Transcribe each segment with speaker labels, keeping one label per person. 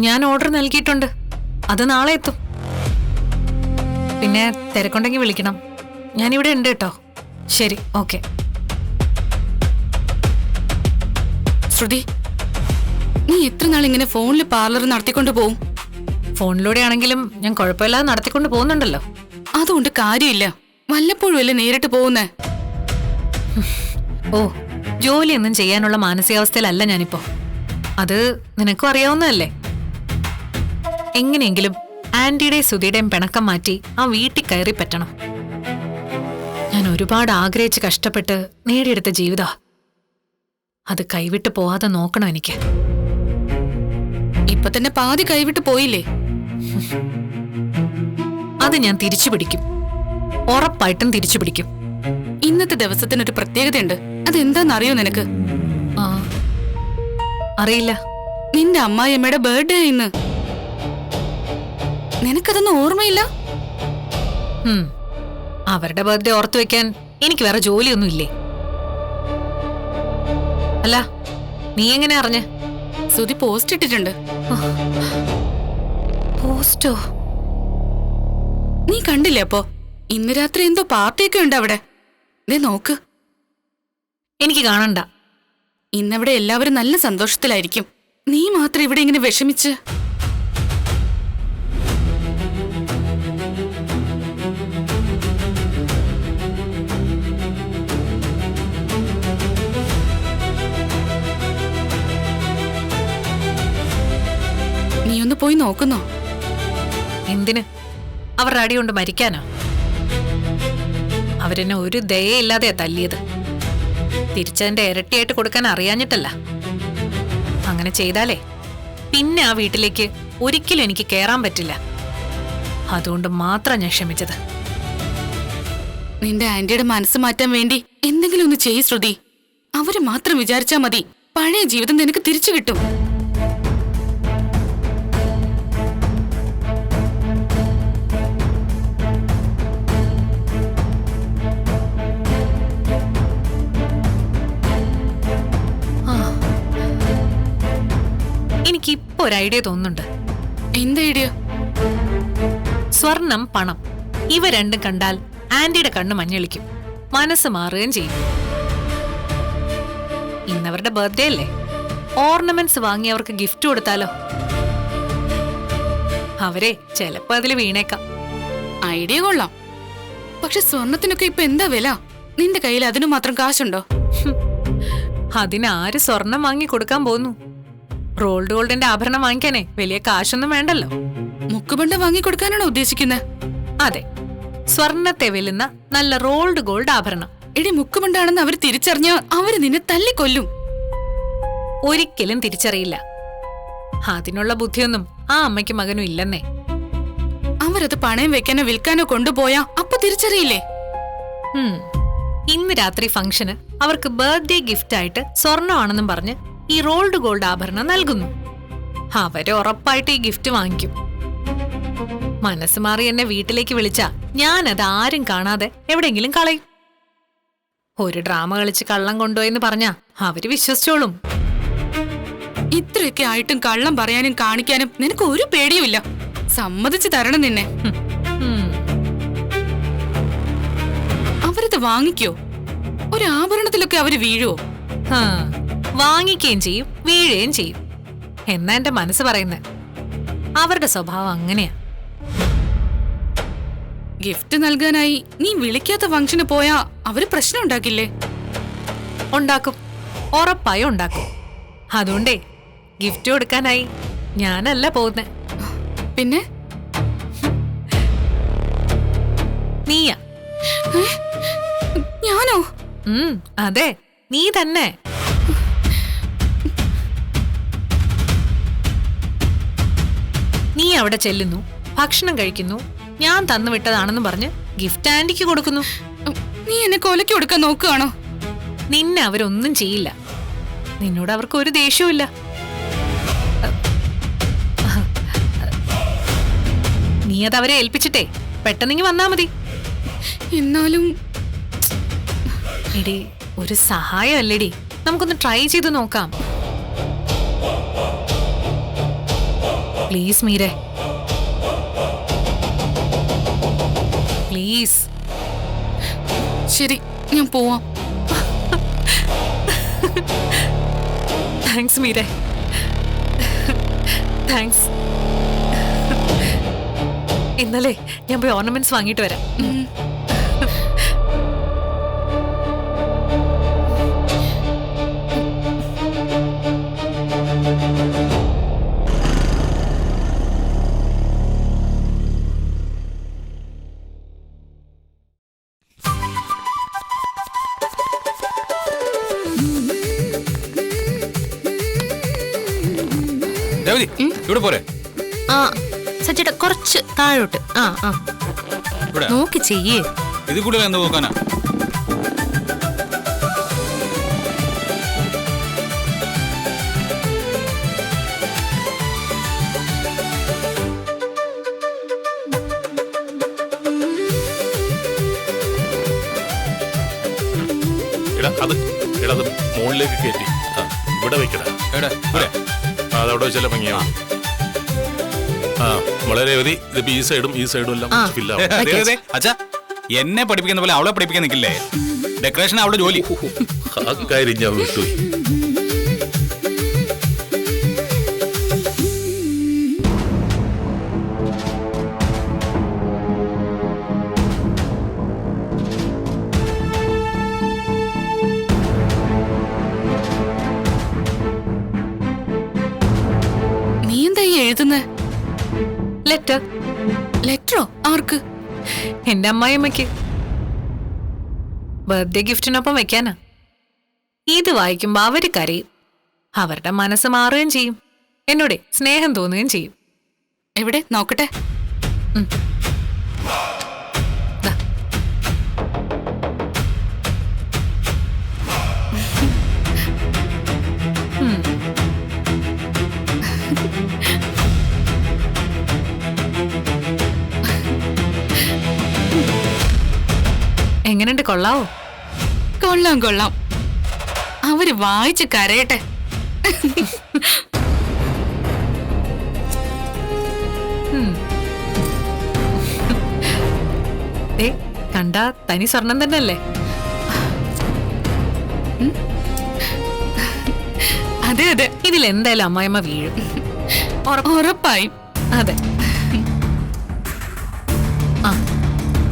Speaker 1: ഞാൻ ഓർഡർ നൽകിയിട്ടുണ്ട്. അത് നാളെ എത്തും. പിന്നെ തിരക്കുണ്ടെങ്കിൽ വിളിക്കണം. ഞാനിവിടെ ഉണ്ട് കേട്ടോ. ശരി, ഓക്കെ.
Speaker 2: ശ്രുതി, നീ എത്ര നാൾ ഇങ്ങനെ ഫോണിൽ പാർലർ നടത്തിക്കൊണ്ട് പോവും?
Speaker 1: ഫോണിലൂടെ ആണെങ്കിലും ഞാൻ കുഴപ്പമില്ലാതെ നടത്തിക്കൊണ്ട് പോകുന്നുണ്ടല്ലോ.
Speaker 2: അതുകൊണ്ട് കാര്യമില്ല. വല്ലപ്പോഴും അല്ലേ നേരിട്ട് പോകുന്നേ.
Speaker 1: ഓ, ജോലിയൊന്നും ചെയ്യാനുള്ള മാനസികാവസ്ഥയിലല്ല ഞാനിപ്പോ. അത് നിനക്കും അറിയാവുന്നതല്ലേ. എങ്ങനെയെങ്കിലും ആന്റിയുടെയും സുധിയുടെയും പിണക്കം മാറ്റി ആ വീട്ടിൽ കയറി പറ്റണം. ഞാൻ ഒരുപാട് ആഗ്രഹിച്ച് കഷ്ടപ്പെട്ട് നേടിയെടുത്ത ജീവിതാ. അത് കൈവിട്ട് പോവാതെ നോക്കണം എനിക്ക്.
Speaker 2: ഇപ്പൊ തന്നെ പാതി കൈവിട്ട് പോയില്ലേ?
Speaker 1: അത് ഞാൻ തിരിച്ചു പിടിക്കും. ഉറപ്പായിട്ടും തിരിച്ചു പിടിക്കും.
Speaker 2: ഇന്നത്തെ ദിവസത്തിനൊരു പ്രത്യേകതയുണ്ട്. അതെന്താന്നറിയോ നിനക്ക്?
Speaker 1: ആ, അറിയില്ല.
Speaker 2: നിന്റെ അമ്മായിയമ്മയുടെ ബർത്ത്ഡേ ഇന്ന്. നിനക്കതൊന്നും ഓർമ്മയില്ല?
Speaker 1: അവരുടെ ബർത്ത്ഡേ ഓർത്തു വെക്കാൻ എനിക്ക് വേറെ ജോലിയൊന്നും ഇല്ലേ? അല്ല, നീ എങ്ങനെ അറിഞ്ഞ?
Speaker 2: സുധി പോസ്റ്റ് ഇട്ടിട്ടുണ്ട്.
Speaker 1: പോസ്റ്റോ?
Speaker 2: നീ കണ്ടില്ലേ? അപ്പോ ഇന്ന് രാത്രി എന്തോ പാർട്ടിയൊക്കെ ഉണ്ട് അവിടെ. ദേ നോക്ക്.
Speaker 1: എനിക്ക് കാണണ്ട.
Speaker 2: ഇന്നവിടെ എല്ലാവരും നല്ല സന്തോഷത്തിലായിരിക്കും. നീ മാത്രം ഇവിടെ ഇങ്ങനെ വിഷമിച്ച്. നീ ഒന്ന് പോയി നോക്കുന്നോ?
Speaker 1: എന്തിന്? അവരുടെ അടി കൊണ്ട് മരിക്കാനോ? അവരെന്നെ ഒരു ദയയില്ലാതെയാ തല്ലിയത്. തിരിച്ചതിന്റെ ഇരട്ടിയായിട്ട് കൊടുക്കാൻ അറിയാഞ്ഞിട്ടല്ല. അങ്ങനെ ചെയ്താലേ പിന്നെ ആ വീട്ടിലേക്ക് ഒരിക്കലും എനിക്ക് കയറാൻ പറ്റില്ല. അതുകൊണ്ട് മാത്രം ഞാൻ ക്ഷമിച്ചത്.
Speaker 2: നിന്റെ ആന്റിയുടെ മനസ്സ് മാറ്റാൻ വേണ്ടി എന്തെങ്കിലും ഒന്ന് ചെയ്യ് ശ്രുതി. അവര് മാത്രം വിചാരിച്ചാ മതി. പഴയ ജീവിതം നിനക്ക് തിരിച്ചു കിട്ടും.
Speaker 1: എനിക്കിപ്പോ ഒരു ഐഡിയ തോന്നുന്നുണ്ട്.
Speaker 2: എന്താ ഐഡിയ?
Speaker 1: സ്വർണം, പണം ഇവ രണ്ടും കണ്ടാൽ ആന്റിയുടെ കണ്ണ് മഞ്ഞളിക്കും, മനസ്സ് മാറുകയും ചെയ്യും. ഇന്നവരുടെ ബർത്ത്ഡേ അല്ലേ? ഓർണമെന്റ്സ് വാങ്ങി അവർക്ക് ഗിഫ്റ്റ് കൊടുത്താലോ? അവരെ ചെലപ്പോ അതില് വീണേക്കാം.
Speaker 2: ഐഡിയ കൊള്ളാം. പക്ഷെ സ്വർണത്തിനൊക്കെ ഇപ്പൊ എന്താ വില? നിന്റെ കയ്യിൽ അതിനു മാത്രം കാശുണ്ടോ?
Speaker 1: അതിനാര് സ്വർണം വാങ്ങി കൊടുക്കാൻ പോന്നു? റോൾഡ് ഗോൾഡിന്റെ ആഭരണം വാങ്ങിക്കാനേ വലിയ കാശൊന്നും വേണ്ടല്ലോ.
Speaker 2: മുക്കുബണ്ട വാങ്ങി കൊടുക്കാനാണോ ഉദ്ദേശിക്കുന്നത്?
Speaker 1: അതെ, സ്വർണത്തെ വെല്ലുന്ന നല്ല റോൾഡ് ഗോൾഡ് ആഭരണം.
Speaker 2: എടി, മുക്കുബണ്ടാണെന്ന് അവർ തിരിച്ചറിഞ്ഞാൽ അവര് നിന്നെ തല്ലിക്കൊല്ലും.
Speaker 1: ഒരിക്കലും തിരിച്ചറിയില്ല. അതിനുള്ള ബുദ്ധിയൊന്നും ആ അമ്മയ്ക്കും മകനും ഇല്ലെന്നേ.
Speaker 2: അവരത് പണയം വെക്കാനോ വിൽക്കാനോ കൊണ്ടുപോയാ അപ്പൊ തിരിച്ചറിയില്ലേ?
Speaker 1: ഇന്ന് രാത്രി ഫംഗ്ഷന് അവർക്ക് ബർത്ത്ഡേ ഗിഫ്റ്റ് ആയിട്ട് സ്വർണ്ണമാണെന്നും പറഞ്ഞ് ഈ റോൾഡ് ഗോൾഡ് ആഭരണം നൽകുന്നു. അവര് ഉറപ്പായിട്ട് ഈ ഗിഫ്റ്റ് വാങ്ങിക്കും. മനസ്സ് മാറി എന്നെ വീട്ടിലേക്ക് വിളിച്ചാ ഞാനത് ആരും കാണാതെ എവിടെയെങ്കിലും കളയും. ഒരു ഡ്രാമ കളിച്ച് കള്ളം കൊണ്ടുപോയെന്ന് പറഞ്ഞാ അവര് വിശ്വസിച്ചോളും.
Speaker 2: ഇത്രയൊക്കെ ആയിട്ടും കള്ളം പറയാനും കാണിക്കാനും നിനക്ക് ഒരു പേടിയുമില്ല. സമ്മതിച്ചു തരണം നിന്നെ. അവരത് വാങ്ങിക്കോ? ഒരു ആഭരണത്തിലൊക്കെ അവര് വീഴുവോ?
Speaker 1: വാങ്ങിക്കുകയും ചെയ്യും, വീഴുകയും ചെയ്യും എന്നാ എന്റെ മനസ്സ് പറയുന്നത്. അവരുടെ സ്വഭാവം അങ്ങനെയാ.
Speaker 2: ഗിഫ്റ്റ് നൽകാനായി നീ വിളിക്കാത്ത ഫംഗ്ഷന് പോയാ അവര് പ്രശ്നം ഉണ്ടാക്കില്ലേ?
Speaker 1: ഉണ്ടാക്കും, ഉറപ്പായും ഉണ്ടാക്കും. അതുകൊണ്ടേ ഗിഫ്റ്റ് കൊടുക്കാനായി ഞാനല്ല പോകുന്നേ.
Speaker 2: പിന്നെ
Speaker 1: നീയാ.
Speaker 2: ഞാനോ?
Speaker 1: അതെ, നീ തന്നെ. നീ അവിടെ ചെല്ലുന്നു, ഭക്ഷണം കഴിക്കുന്നു, ഞാൻ തന്നുവിട്ടതാണെന്ന് പറഞ്ഞ് ഗിഫ്റ്റ് ആന്റിക്ക് കൊടുക്കുന്നു.
Speaker 2: നീ എന്നെ കൊലയ്ക്ക് കൊടുക്കാൻ നോക്കുകയാണോ?
Speaker 1: നിന്നെ അവരൊന്നും ചെയ്യില്ല. നിന്നോട് അവർക്ക് ഒരു ദേഷ്യവുമില്ല. നീ അത് അവരെ ഏൽപ്പിച്ചിട്ടേ പെട്ടെന്നിങ്ങി വന്നാ മതി.
Speaker 2: എന്നാലും
Speaker 1: എടി, ഒരു സഹായമല്ലേടി, നമുക്കൊന്ന് ട്രൈ ചെയ്ത് നോക്കാം. പ്ലീസ് മീരെ, പ്ലീസ്.
Speaker 2: ശരി, ഞാൻ പോവാം.
Speaker 1: താങ്ക്സ് മീരെ, താങ്ക്സ്. ഇന്നലെ ഞാൻ പോയി ഓർണമെന്റ്സ് വാങ്ങിയിട്ട് വരാം.
Speaker 3: ഇവിടെ പോരെ?
Speaker 1: ആ സച്ചിയുടെ കുറച്ച് താഴോട്ട്. ആ ആ നോക്കി ചെയ്യേ.
Speaker 3: ഇത് കൂടുതൽ എന്ത് നോക്കാനാ?
Speaker 4: അത് മുകളിലേക്ക് കയറ്റി ഇവിടെ വെക്കടാ. അതവിടെ വെച്ചാൽ ഭംഗിയാവും. ആ വളരെ മതി. ഇതിപ്പോ ഈ സൈഡും എല്ലാം
Speaker 3: അച്ഛാ, എന്നെ പഠിപ്പിക്കുന്ന പോലെ അവളെ പഠിപ്പിക്കാൻ നിൽക്കില്ലേ? ഡെക്കറേഷൻ അവളുടെ ജോലി.
Speaker 4: ആ കാര്യം ഞാൻ വിട്ടു.
Speaker 2: നീ എന്താ ഈ എഴുതുന്നേ?
Speaker 1: ലെറ്റർ.
Speaker 2: ലെറ്ററോ? ആർക്ക്?
Speaker 1: എന്റെ അമ്മായിയമ്മയ്ക്ക്. ബർത്ത്ഡേ ഗിഫ്റ്റിനൊപ്പം വെക്കാനാ. ഇത് വായിക്കുമ്പോ അവര് കരയും, അവരുടെ മനസ്സ് മാറുകയും ചെയ്യും, എന്നോട് സ്നേഹം തോന്നുകയും ചെയ്യും.
Speaker 2: എവിടെ നോക്കട്ടെ.
Speaker 1: ദാ. എങ്ങനെയുണ്ട്? കൊള്ളാവോ?
Speaker 2: കൊള്ളാം കൊള്ളാം. അവര് വായിച്ച് കരയട്ടെ.
Speaker 1: കണ്ടാ തനി സ്വർണം തന്നെയല്ലേ?
Speaker 2: അതെ അതെ,
Speaker 1: ഇതിലെന്തായാലും അമ്മായിമ്മ വീഴും,
Speaker 2: ഉറപ്പായും.
Speaker 1: അതെ. ആ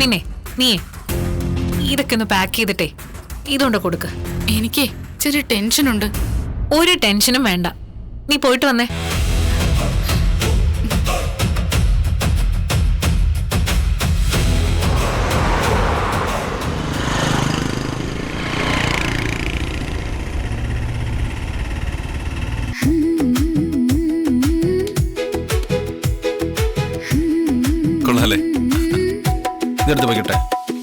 Speaker 1: പിന്നെ നീയേ ഇതൊക്കെ ഒന്ന് പാക്ക് ചെയ്തിട്ടേ ഇതുകൊണ്ട് കൊടുക്ക്.
Speaker 2: എനിക്ക് ചെറിയ ടെൻഷനുണ്ട്.
Speaker 1: ഒരു ടെൻഷനും വേണ്ട, നീ പോയിട്ട് വന്നേ.
Speaker 3: കൊള്ളാല്ലേ? ഇതെടുത്ത് പോയിട്ടെ.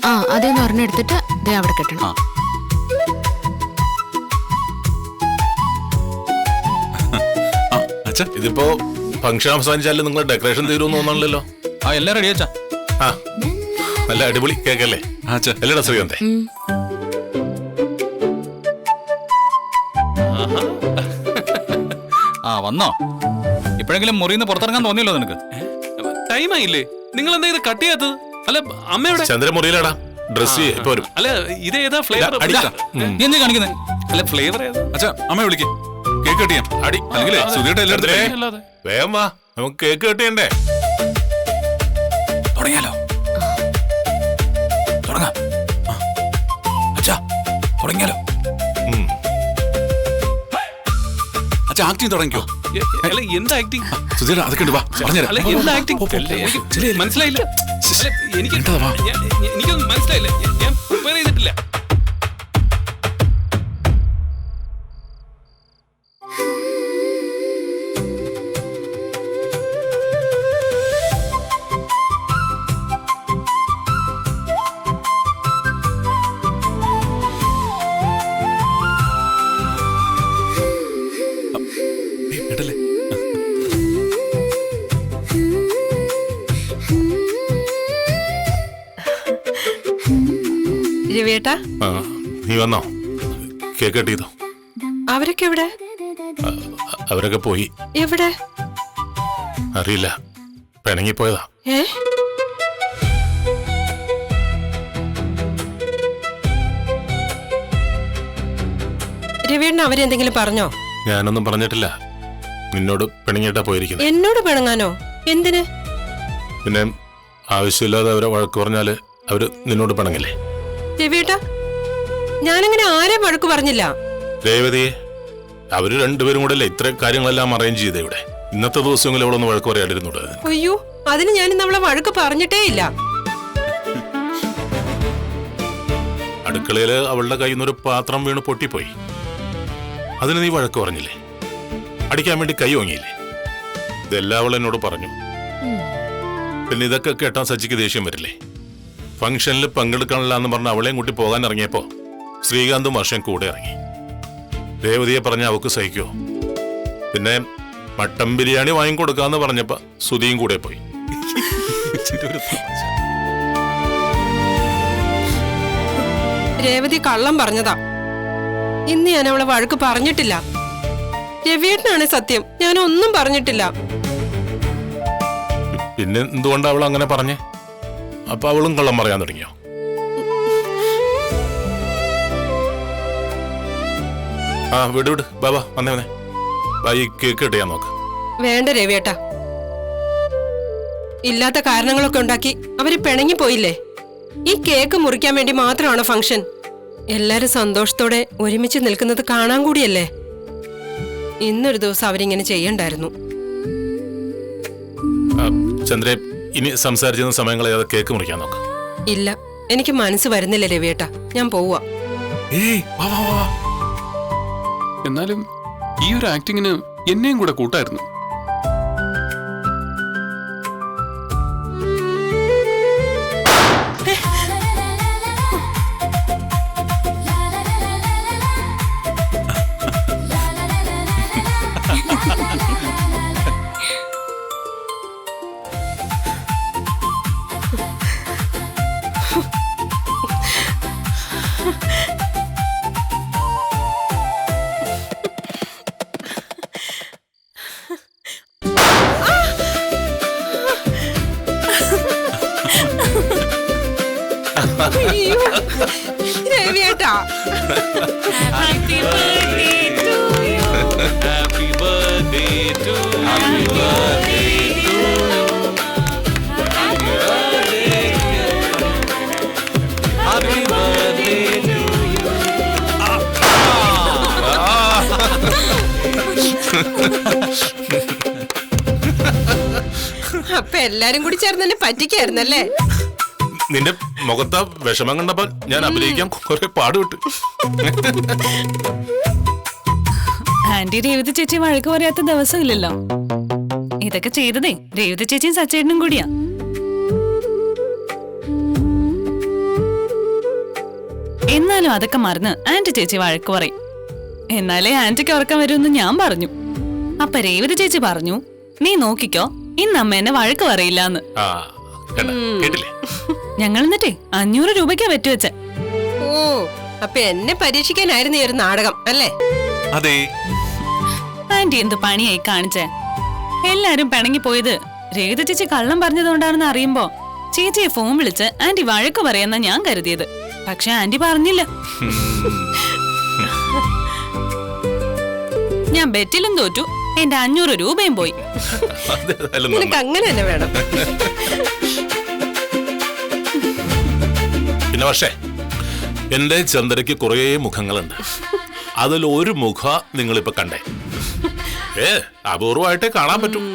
Speaker 1: ആ അതേന്ന് പറഞ്ഞെടുത്തിട്ട് ദേ അവിടെ കെട്ടണം.
Speaker 4: ഇതിപ്പോ ഫംഗ്ഷൻ അവസാനിച്ചാലും നിങ്ങൾ ഡെക്കറേഷൻ തീരുമെന്ന് തോന്നണല്ലോ.
Speaker 3: ആ എല്ലാം റെഡി അച്ഛാ.
Speaker 4: ആ നല്ല അടിപൊളി കേക്കല്ലേ അല്ലേടാ ശ്രീകാന്തേ?
Speaker 3: ആ വന്നോ? ഇപ്പോഴെങ്കിലും മുറിന്ന് പുറത്തിറങ്ങാൻ തോന്നിയല്ലോ നിനക്ക്?
Speaker 5: ടൈമായില്ലേ? നിങ്ങൾ എന്താ ഇത് കട്ട് ചെയ്യാത്തത്? അല്ല അമ്മയുടെ
Speaker 4: ചന്ദ്രമുറിയിലാടാ. ഡ്രസ് വരും.
Speaker 5: അല്ല ഇത് ഏതാ ഫ്ലേവർ?
Speaker 3: എന്ത് കാണിക്കുന്നേ?
Speaker 5: അല്ല ഫ്ലേവർ ഏതാ?
Speaker 3: അച്ഛാ അമ്മയെ വിളിക്ക്, കേക്ക് കട്ട് ചെയ്യാം.
Speaker 4: അടി
Speaker 3: അല്ലെങ്കിൽ സുധിയുടെ എല്ലായിടത്തും
Speaker 4: വേഗം വാ, നമുക്ക് കേക്ക് കട്ട് ചെയ്യണ്ടേ?
Speaker 3: തുടങ്ങിയാലോ? തുടങ്ങാം അച്ഛാ, തുടങ്ങിയാലോ? അച്ഛാ ആക്ടിങ് തുടങ്ങിക്കോ.
Speaker 5: അല്ല എന്താ ആക്ടിങ്?
Speaker 3: സുധിയുടെ അതൊക്കെ ഉണ്ട്, വാ പറഞ്ഞുതരാം.
Speaker 5: അല്ല എന്താ ആക്ടിങ്? മനസ്സിലായില്ല. എനിക്കൊന്നും മനസ്സിലായില്ല, ഞാൻ പ്രിപ്പയർ ചെയ്തിട്ടില്ല.
Speaker 1: രവിയേട്ടാ,
Speaker 4: നീ വന്നോ? കേക്ക് കട്ട് ചെയ്തോ?
Speaker 1: അവരൊക്കെ എവിടെ?
Speaker 4: അവരൊക്കെ പോയി.
Speaker 1: എവിടെ?
Speaker 4: അറിയില്ല, പിണങ്ങിപ്പോയതാ.
Speaker 6: ഏ? രവിയേട്ടൻ അവരെന്തെങ്കിലും പറഞ്ഞോ?
Speaker 4: ഞാനൊന്നും പറഞ്ഞിട്ടില്ല. നിന്നോട് പിണങ്ങിയിട്ടാ പോയിരിക്കുന്നത്.
Speaker 6: എന്നോട് പിണങ്ങാനോ? എന്തിന്?
Speaker 4: പിന്നെ ആവശ്യമില്ലാതെ അവരെ വഴക്ക് പറഞ്ഞാല് അവര് നിന്നോട് പിണങ്ങില്ലേ?
Speaker 6: രവിയേട്ടാ, ഞാനങ്ങനെ ആരെ വഴക്ക് പറഞ്ഞില്ല.
Speaker 4: രേവതിയെ, അവര് രണ്ടുപേരും കൂടെ അല്ലേ ഇത്ര കാര്യങ്ങളെല്ലാം അറേഞ്ച് ചെയ്തേ ഇവിടെ. ഇന്നത്തെ ദിവസങ്ങളിൽ ഇവിടെ ഒന്ന് വഴക്ക് പറയാണ്ടിരുന്നൂടെ?
Speaker 6: അയ്യോ, അതിന് ഞാൻ നമ്മളെ വഴക്ക് പറഞ്ഞിട്ടേ ഇല്ല.
Speaker 4: അടുക്കളയില് അവളുടെ കയ്യിൽ നിന്നൊരു പാത്രം വീണ് പൊട്ടിപ്പോയി. അതിന് നീ വഴക്ക് പറഞ്ഞില്ലേ? അടിക്കാൻ വേണ്ടി കൈ വാങ്ങിയില്ലേ? ഇതെല്ലാം അവൾ എന്നോട് പറഞ്ഞു. പിന്നെ ഇതൊക്കെ കേട്ടാൻ സച്ചിക്ക് ദേഷ്യം വരില്ലേ? ഫംഗ്ഷനിൽ പങ്കെടുക്കാനില്ല എന്ന് പറഞ്ഞ് അവളെയും കൂട്ടി പോകാൻ ഇറങ്ങിയപ്പോ ശ്രീകാന്തും വർഷം കൂടെ ഇറങ്ങി. രേവതിയെ പറഞ്ഞ അവക്ക് സഹിക്കോ? പിന്നെ മട്ടൻ ബിരിയാണി വാങ്ങിക്കൊടുക്കാന്ന് പറഞ്ഞപ്പോ സുധിയും കൂടെ പോയി.
Speaker 6: രേവതി കള്ളം പറഞ്ഞതാ. ഇന്ന് ഞാൻ അവളെ വഴക്ക് പറഞ്ഞിട്ടില്ല. രവിയേട്ടനാണ് സത്യം, ഞാനൊന്നും പറഞ്ഞിട്ടില്ല.
Speaker 4: പിന്നെ എന്തുകൊണ്ടാ അവൾ അങ്ങനെ പറഞ്ഞേ? അപ്പൊ അവളും കള്ളം പറയാൻ തുടങ്ങിയോ? ആ വിട് വിട്, ബാബാ വന്നേ വന്നേ, ഈ കേക്ക് കിട്ടിയാ നോക്ക്.
Speaker 6: വേണ്ട രവിയേട്ടാ, ഇല്ലാത്ത കാരണങ്ങളൊക്കെ ഉണ്ടാക്കി അവര് പിണങ്ങി പോയില്ലേ. ഈ കേക്ക് മുറിക്കാൻ വേണ്ടി മാത്രമാണ് ഫംഗ്ഷൻ. എല്ലാരും സന്തോഷത്തോടെ ഒരുമിച്ച് നിൽക്കുന്നത് കാണാൻ കൂടിയല്ലേ. ഇന്നൊരു ദിവസം അവരിങ്ങനെ ചെയ്യണ്ടായിരുന്നു.
Speaker 4: ചന്ദ്രേ, ഇനി സംസാരിച്ചിരുന്ന സമയങ്ങളെ അത് കേക്ക് മുറിക്കാൻ നോക്ക്.
Speaker 6: ഇല്ല, എനിക്ക് മനസ്സ് വരുന്നില്ല രവിയേട്ടാ, ഞാൻ പോവാ.
Speaker 5: എന്നാലും ഈ ഒരു ആക്ടിങ്ങിന് എന്നെയും കൂടെ കൂട്ടായിരുന്നു.
Speaker 6: അയ്യോ, രവിയേട്ടാ.
Speaker 5: Happy birthday to you. Happy birthday to you. Happy birthday to you. Happy birthday to you. Happy birthday to you.
Speaker 6: അപ്പൊ എല്ലാരും കൂടി ചേർന്ന് എന്നെ പറ്റിക്കായിരുന്നല്ലേ?
Speaker 4: നിന്റെ മുഖത്ത വിഷമം കണ്ടപ്പോ ഞാൻ അഭിനയിക്കാൻ കുറെ പാടുവിട്ടു.
Speaker 2: ആന്റി രേവതി ചേച്ചി വഴക്ക് പറയാത്ത ദിവസമില്ലല്ലോ. ഇതൊക്കെ ചെയ്തതേ രേവതി ചേച്ചിയും സച്ചേട്ടനും കൂടിയാ. എന്നാലും അതൊക്കെ മറന്ന് ആന്റി ചേച്ചി വഴക്ക് പറയും. എന്നാലേ ആന്റിക്ക് ഉറക്കം വരുമെന്ന് ഞാൻ പറഞ്ഞു. അപ്പൊ രേവതി ചേച്ചി പറഞ്ഞു, നീ നോക്കിക്കോ, ഇന്ന് അമ്മ എന്നെ വഴക്ക് പറയില്ലാന്ന്.
Speaker 4: കേട്ടില്ലേ?
Speaker 2: ഞങ്ങൾ എന്നിട്ടേ 500 രൂപയ്ക്കാ വെച്ചുവെച്ച.
Speaker 6: ഓ, അപ്പൊ എന്നെ പരീക്ഷിക്കാനായിരുന്നു ഈ ഒരു നാടകം അല്ലേ?
Speaker 3: അതെ.
Speaker 2: ആന്റി എന്ത് പണിയായി കാണിച്ചേ? എല്ലാരും പിണങ്ങി പോയത് രേവതി ചേച്ചി കള്ളം പറഞ്ഞതുകൊണ്ടാണെന്ന് അറിയുമ്പോ ചേച്ചിയെ ഫോൺ വിളിച്ച് ആന്റി വഴക്ക് പറയാന്നാ ഞാൻ കരുതിയത്. പക്ഷെ ആന്റി പറഞ്ഞില്ല. ഞാൻ ബെറ്റിലും തോറ്റു, എന്റെ 500 രൂപയും പോയി.
Speaker 6: നിനക്ക് അങ്ങനെ തന്നെ വേണം.
Speaker 4: പിന്നെ പക്ഷേ എന്റെ ചന്ദ്രയ്ക്ക് കുറേ മുഖങ്ങളുണ്ട്. അതിൽ ഒരു മുഖ നിങ്ങളിപ്പോ കണ്ടേ. അപൂർവമായിട്ടേ കാണാൻ പറ്റും.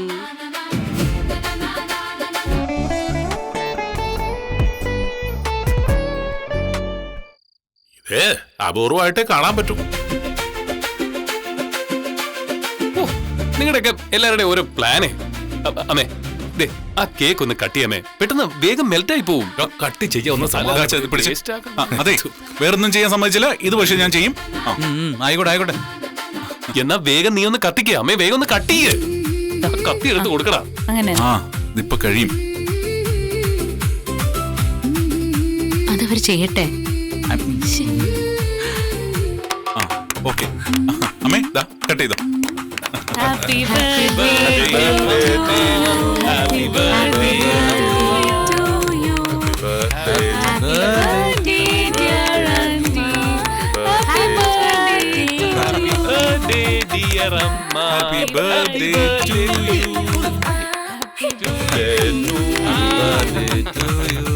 Speaker 4: അപൂർവമായിട്ടേ കാണാൻ പറ്റും.
Speaker 5: നിങ്ങളുടെയൊക്കെ എല്ലാവരുടെയും ഓരോ പ്ലാനേ. അമ്മേ, ആ കേക്ക് ഒന്ന് കട്ട് ചെയ്യാമേ, പെട്ടെന്ന് വേഗം മെൽറ്റ് ആയി പോവും.
Speaker 3: കട്ട് ചെയ്യാൻ ഒന്ന് സമാധാനിച്ച് അതെ, വേറൊന്നും ചെയ്യാൻ സമ്മതിച്ചില്ല. ഇത് പക്ഷെ ഞാൻ ചെയ്യും. ആയിക്കോട്ടെ ആയിക്കോട്ടെ.
Speaker 5: എന്നാ വേഗം നീ ഒന്ന് കത്തിക്കുക. അമ്മേ, വേഗം ഒന്ന് കട്ട് ചെയ്യേ. കത്തി എടുത്ത് കൊടുക്കടാ.
Speaker 2: അങ്ങനെ
Speaker 3: ആ, ഇതിപ്പോ കഴിയും.
Speaker 1: അതവർ ചെയ്യട്ടെ.
Speaker 3: ഓക്കെ അമ്മേ, കട്ട് ചെയ്തോ.
Speaker 2: Happy birthday to you. Happy birthday to you. Happy birthday, dear auntie. Happy birthday to you.
Speaker 3: Happy birthday to you.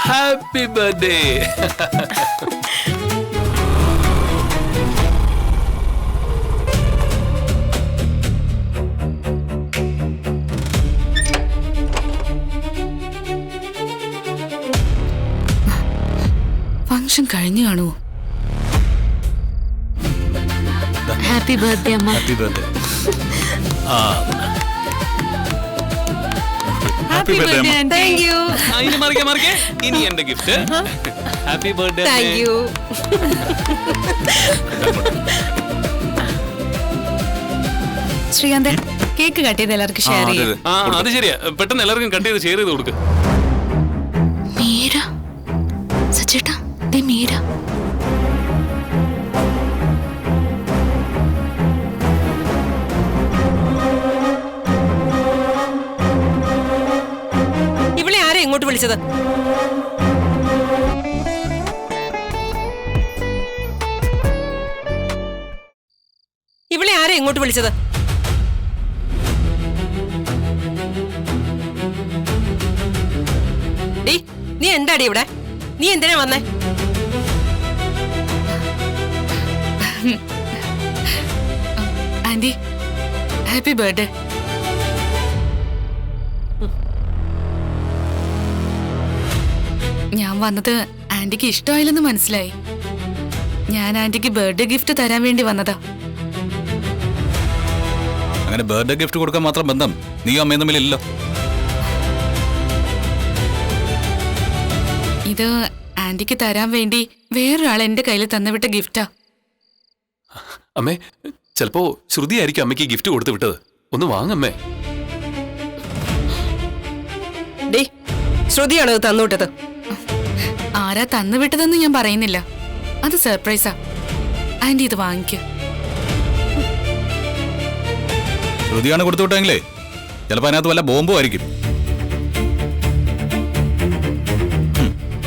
Speaker 5: Happy birthday.
Speaker 2: Function കഴിഞ്ഞു കാണുമോ?
Speaker 1: ഹാപ്പി ബർത്ത്ഡേ അമ്മ.
Speaker 3: Happy birthday.
Speaker 2: Happy birthday aunty.
Speaker 6: Thank you.
Speaker 5: ഇനി മറിക്കേ ഇനി എന്റെ gift. Happy birthday.
Speaker 6: Thank you.
Speaker 2: Srikanth, cake cut ചെയ്ത് എല്ലാവർക്കും share ചെയ്യും.
Speaker 5: ആ അത് ശരിയാ, പെട്ടെന്ന് എല്ലാവർക്കും കട്ട് ചെയ്ത് ഷെയർ ചെയ്ത് കൊടുക്ക്.
Speaker 1: മീര, സച്ചേട്ടാ, ദേ മീര.
Speaker 6: ഇവളെ ആരാ ഇങ്ങോട്ട് വിളിച്ചത്? ഇവളെ ആരാ ഇങ്ങോട്ട് വിളിച്ചത്? ഡീ, നീ എന്താടി ഇവിടെ? നീ എന്തിനാ വന്നേ?
Speaker 2: Aunty, happy birthday. ഞാൻ വന്നത് ആന്റിക്ക് ഇഷ്ടമായില്ലെന്ന് മനസ്സിലായി. ഞാൻ ആന്റിക്ക് ബർത്ത്ഡേ ഗിഫ്റ്റ് തരാൻ വേണ്ടി വന്നതാ.
Speaker 3: അങ്ങനെ ബർത്ത്ഡേ ഗിഫ്റ്റ് കൊടുക്കാൻ മാത്രം ബന്ധം നീ അമ്മയും തമ്മിലില്ലല്ലോ.
Speaker 2: ഇത് ആന്റിക്ക് തരാൻ വേണ്ടി വേറൊരാൾ എന്റെ കയ്യിൽ തന്നുവിട്ട ഗിഫ്റ്റാ.
Speaker 5: അമ്മേ, ചിലപ്പോ ശ്രുതി ആയിരിക്കും അമ്മയ്ക്ക് ഗിഫ്റ്റ് കൊടുത്തു വിട്ടത്. ഒന്ന് വാങ്ങമ്മേ.
Speaker 6: ഡീ, ശ്രുതിയാണ് ഇത് തന്നുവിട്ടത്.
Speaker 2: ആരാ തന്നുവിട്ടതെന്ന് ഞാൻ പറയുന്നില്ല. അത് സർപ്രൈസാ. ആന്റി ഇത് വാങ്ങിക്ക്.
Speaker 3: ശ്രുതിയാണ് കൊടുത്തു വിട്ടെങ്കിലേ ചിലപ്പോൾ അതിനകത്ത് വല്ല ബോംബും ആയിരിക്കും.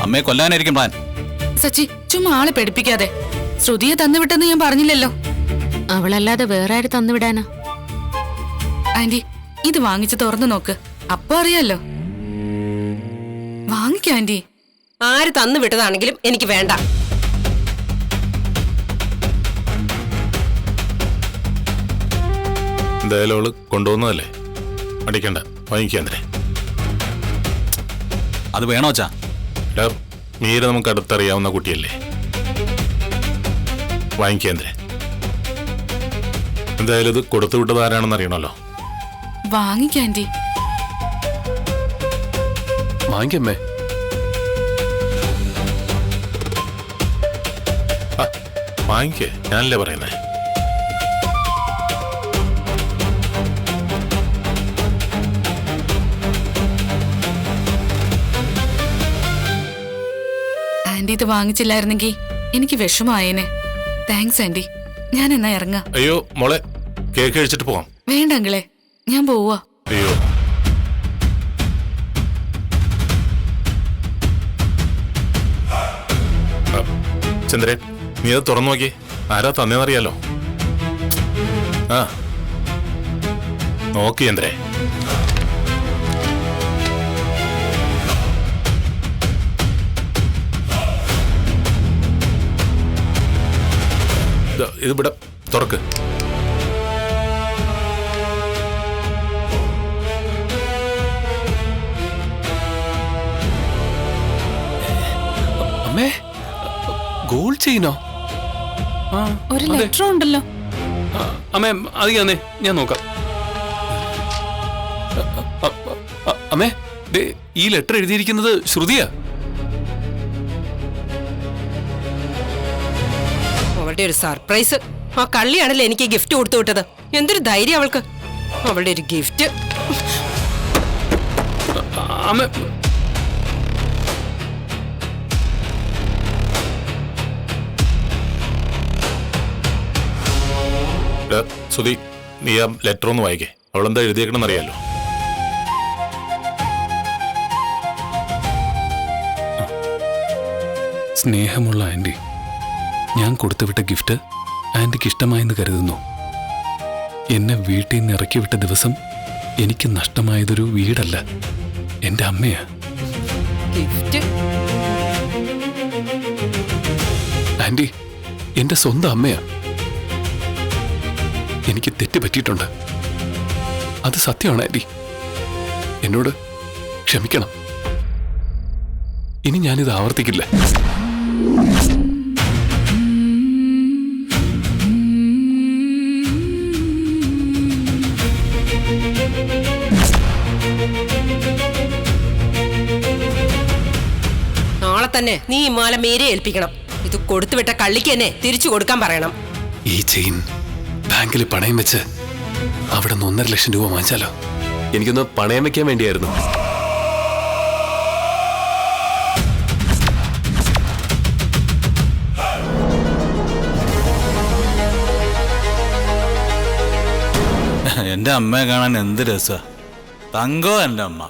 Speaker 3: അമ്മയെ കൊല്ലാനായിരിക്കും പ്ലാൻ.
Speaker 2: സച്ചി, ചുമ്മാ ആളെ പേടിപ്പിക്കാതെ. ശ്രുതിയെ തന്നുവിട്ടെന്ന് ഞാൻ പറഞ്ഞില്ലല്ലോ.
Speaker 1: അവളല്ലാതെ വേറെ ആര് തന്നുവിടാനാ?
Speaker 2: ആന്റി, ഇത് വാങ്ങിച്ച് തുറന്നു നോക്ക്, അപ്പൊ അറിയാലോ. വാങ്ങിക്ക ആന്റി.
Speaker 6: ആര് തന്നു വിട്ടതാണെങ്കിലും എനിക്ക് വേണ്ട.
Speaker 4: എന്തായാലും അവള് കൊണ്ടുവന്നതല്ലേ, അടിക്കണ്ട, വാങ്ങിക്കാന്തരെ.
Speaker 3: അത് വേണോ അച്ഛാ?
Speaker 4: എടാ, മീര നമുക്ക് അടുത്തറിയാവുന്ന കുട്ടിയല്ലേ, വാങ്ങിക്കാന്തരെ. എന്തായാലും ഇത് കൊടുത്തു വിട്ടത് ആരാണെന്ന് അറിയണമല്ലോ.
Speaker 2: വാങ്ങിക്ക ആന്റി.
Speaker 5: വാങ്ങിക്കമ്മേ.
Speaker 4: വാങ്ങിക്കേ, ഞാനല്ലേ പറയുന്നേ.
Speaker 2: ആന്റി ഇത് വാങ്ങിച്ചില്ലായിരുന്നെങ്കിൽ എനിക്ക് വിഷമായേനെ. Thanks anti. ഞാൻ എന്നാ ഇറങ്ങാ.
Speaker 4: അയ്യോ മോളെ, കേക്ക് കഴിച്ചിട്ട് പോവാം.
Speaker 2: വേണ്ട അങ്കിളെ, ഞാൻ പോവാ.
Speaker 4: അയ്യോ, ചന്ദ്രേ, നീ അത് തുറന്നു നോക്കി. ആരാ തന്നേന്നറിയാലോ. ആ നോക്കി ചന്ദ്രേ. ഇത് ഇവിടെ തുറക്ക്.
Speaker 5: ഗോൾഡ് ചെയിനോ? ആ,
Speaker 2: ഒരു
Speaker 5: അതെ.
Speaker 2: ലെറ്റർ ഉണ്ടല്ലോ.
Speaker 5: ആ, അമ്മേ അത് ഞാനേ ഞാൻ നോക്കാം. അമ്മേ ദേ, ഈ ലെറ്റർ എഴുതിയിരിക്കുന്നത് ശ്രുതിയാ.
Speaker 6: അവളുടെ ഒരു സർപ്രൈസ്. ആ കള്ളിയാണല്ലോ എനിക്ക് ഗിഫ്റ്റ് കൊടുത്തു വിട്ടത്. എന്തൊരു ധൈര്യം അവൾക്ക്. അവളുടെ ഒരു ഗിഫ്റ്റ്.
Speaker 5: അമ്മേ
Speaker 4: സുധി, നീ ആ ലെറ്റർ ഒന്ന് വായിക്കേ. അവളെന്താ എഴുതിയേക്കണമെന്ന് അറിയാലോ.
Speaker 5: സ്നേഹമുള്ള ആന്റി, ഞാൻ കൊടുത്തുവിട്ട ഗിഫ്റ്റ് ആന്റിക്ക് ഇഷ്ടമായെന്ന് കരുതുന്നു. എന്നെ വീട്ടിൽ നിന്ന് ഇറക്കി വിട്ട ദിവസം എനിക്ക് നഷ്ടമായതൊരു വീടല്ല, എന്റെ അമ്മയാ.
Speaker 6: ഗിഫ്റ്റ്
Speaker 5: ആന്റി, എന്റെ സ്വന്തം അമ്മയാ. എനിക്ക് തെറ്റ് പറ്റിയിട്ടുണ്ട്, അത് സത്യമാണ് ആന്റി. എന്നോട് ക്ഷമിക്കണം. ഇനി ഞാനിത് ആവർത്തിക്കില്ല.
Speaker 6: നാളെ തന്നെ നീ ഈ മാല മേരെ ഏൽപ്പിക്കണം. ഇത് കൊടുത്തുവിട്ട കള്ളിക്ക് തന്നെ തിരിച്ചു കൊടുക്കാൻ പറയണം.
Speaker 5: ഈ ചെയിൻ ബാങ്കിൽ പണയം വെച്ച് അവിടെ നിന്ന് 1.5 ലക്ഷം രൂപ വാങ്ങിച്ചാലോ? എനിക്കൊന്ന് പണയം വെക്കാൻ വേണ്ടിയായിരുന്നു.
Speaker 3: എന്റെ അമ്മയെ കാണാൻ എന്ത് രസാ. തങ്കോ എന്റെ അമ്മ.